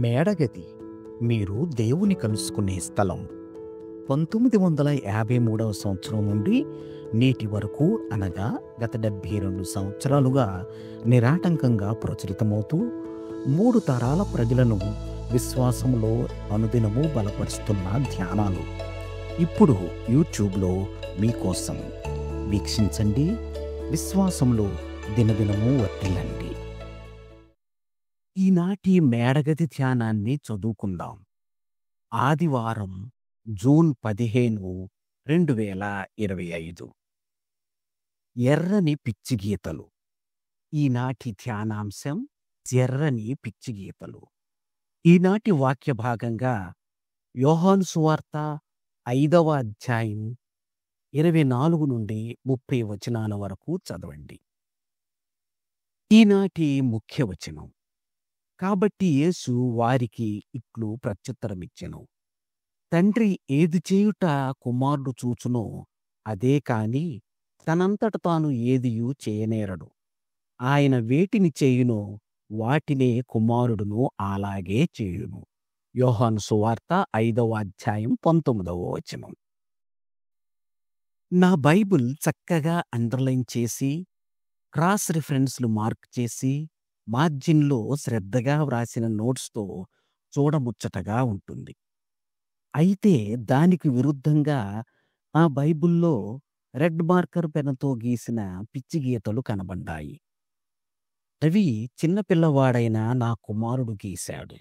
మేడగది మీరు దేవుని కలుసుకునే స్థలం. 1953వ సంవత్సరం నుండి నేటి వరకు అనగా గత 72 సంవత్సరాలుగా నిరాటంకంగా ప్రచురితమవుతూ 3 తరాల ప్రజలను విశ్వాసంలో అనుదినము బలపరుస్తున్న ధ్యానాలు ఇప్పుడు యూట్యూబ్లో మీకోసం. వీక్షించండి, విశ్వాసంలో దినదినము వర్ధిల్లండి. ఈనాటి మేడగది ధ్యానాన్ని చదువుకుందాం. ఆదివారం జూన్ 15, 2025. ఎర్రని పిచ్చి గీతలు. ఈనాటి ధ్యానాంశం ఎర్రని పిచ్చి గీతలు. ఈనాటి వాక్య భాగంగా యోహాను సువార్త 5వ అధ్యాయం 24 నుండి 30 వచనాల వరకు చదవండి. ఈనాటి ముఖ్య వచనం. కాబట్టి యేసు వారికి ఇట్లు ప్రత్యుత్తరమిచ్చెను, తండ్రి ఏది చేయుట కుమారుడు చూచునో అదే కాని తనంతట తాను ఏదియూ చేయనేరడు. ఆయన వేటిని చేయునో వాటినే కుమారుడును అలాగే చేయును. యోహాను సువార్త 5వ అధ్యాయం 19వ వచనం. నా బైబిల్ చక్కగా అండర్లైన్ చేసి, క్రాస్ రిఫరెన్స్లు మార్క్ చేసి, మార్జిన్లో శ్రద్ధగా వ్రాసిన నోట్స్తో చూడముచ్చటగా ఉంటుంది. అయితే దానికి విరుద్ధంగా ఆ బైబిల్లో రెడ్ మార్కర్ పెన్నుతో గీసిన పిచ్చి గీతలు కనబడ్డాయి. అవి చిన్నపిల్లవాడైన నా కుమారుడు గీశాడు.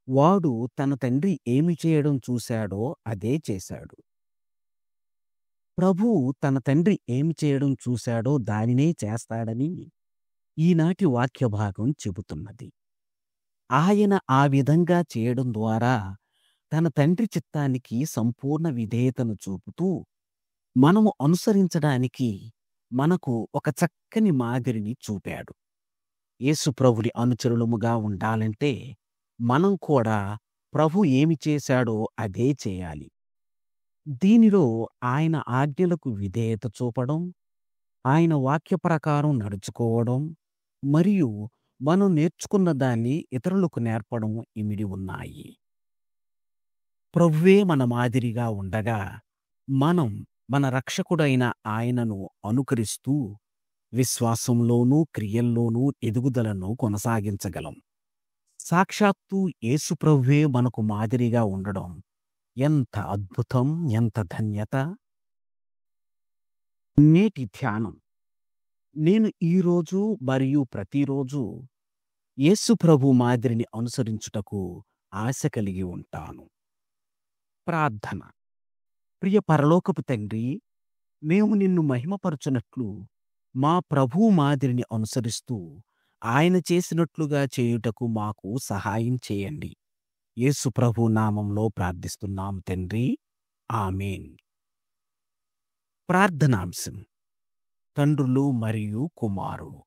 వాడు తన తండ్రి ఏమి చేయడం చూశాడో అదే చేశాడు. ప్రభువు తన తండ్రి ఏమి చేయడం చూశాడో దానినే చేస్తాడని ఈనాటి వాక్య భాగం చెబుతున్నది. ఆయన ఆ విధంగా చేయడం ద్వారా తన తండ్రి చిత్తానికి సంపూర్ణ విధేయతను చూపుతూ మనము అనుసరించడానికి మనకు ఒక చక్కని మాదిరిని చూపాడు. యేసు ప్రభుని అనుచరులముగా ఉండాలంటే మనం కూడా ప్రభు ఏమి చేశాడో అదే చేయాలి. దీనిలో ఆయన ఆజ్ఞలకు విధేయత చూపడం, ఆయన వాక్య ప్రకారం నడుచుకోవడం మరియు మనం నేర్చుకున్న దాన్ని ఇతరులకు నేర్పడం ఇమిడి ఉన్నాయి. ప్రభువే మన మాదిరిగా ఉండగా మనం మన రక్షకుడైన ఆయనను అనుకరిస్తూ విశ్వాసంలోనూ క్రియల్లోనూ ఎదుగుదలను కొనసాగించగలం. సాక్షాత్తు యేసు ప్రభువే మనకు మాదిరిగా ఉండడం ఎంత అద్భుతం, ఎంత ధన్యత! నేటి ధ్యానం. నేను ఈరోజు మరియు ప్రతిరోజు యేసు ప్రభు మాదిరిని అనుసరించుటకు ఆశ కలిగి ఉంటాను. ప్రార్థన. ప్రియ పరలోకపు తండ్రి, మేము నిన్ను మహిమపరచునట్లు మా ప్రభువు మాదిరిని అనుసరిస్తూ ఆయన చేసినట్లుగా చేయుటకు మాకు సహాయం చేయండి. యేసు ప్రభు నామంలో ప్రార్థిస్తున్నాం తండ్రి, ఆమేన్. ప్రార్థనాంశం. తండ్రులు మరియు కుమారులు.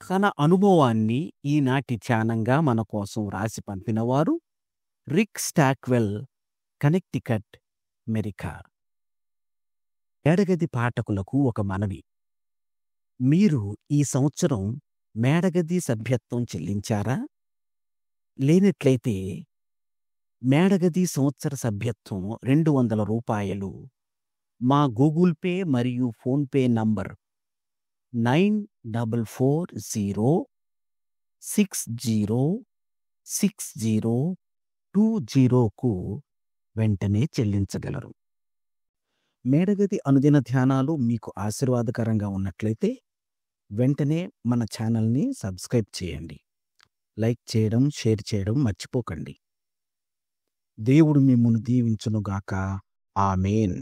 తన అనుభవాన్ని ఈనాటి ధ్యానంగా మన కోసం రాసి పంపినవారు రిక్ స్టాక్వెల్, కనెక్టికట్, అమెరికా. మేడగది పాఠకులకు ఒక మనవి. మీరు ఈ సంవత్సరం మేడగది సభ్యత్వం చెల్లించారా? లేనట్లయితే మేడగది సంవత్సర సభ్యత్వం $200 మా గూగుల్ పే మరియు ఫోన్ పే నంబర్ 9440606020కు వెంటనే చెల్లించగలరు. మేడగది అనుదిన ధ్యానాలు మీకు ఆశీర్వాదకరంగా ఉన్నట్లయితే వెంటనే మన ఛానల్ని సబ్స్క్రైబ్ చేయండి. లైక్ చేయడం, షేర్ చేయడం మర్చిపోకండి. దేవుడు మిమ్మును దీవించునుగాక. ఆమేన్.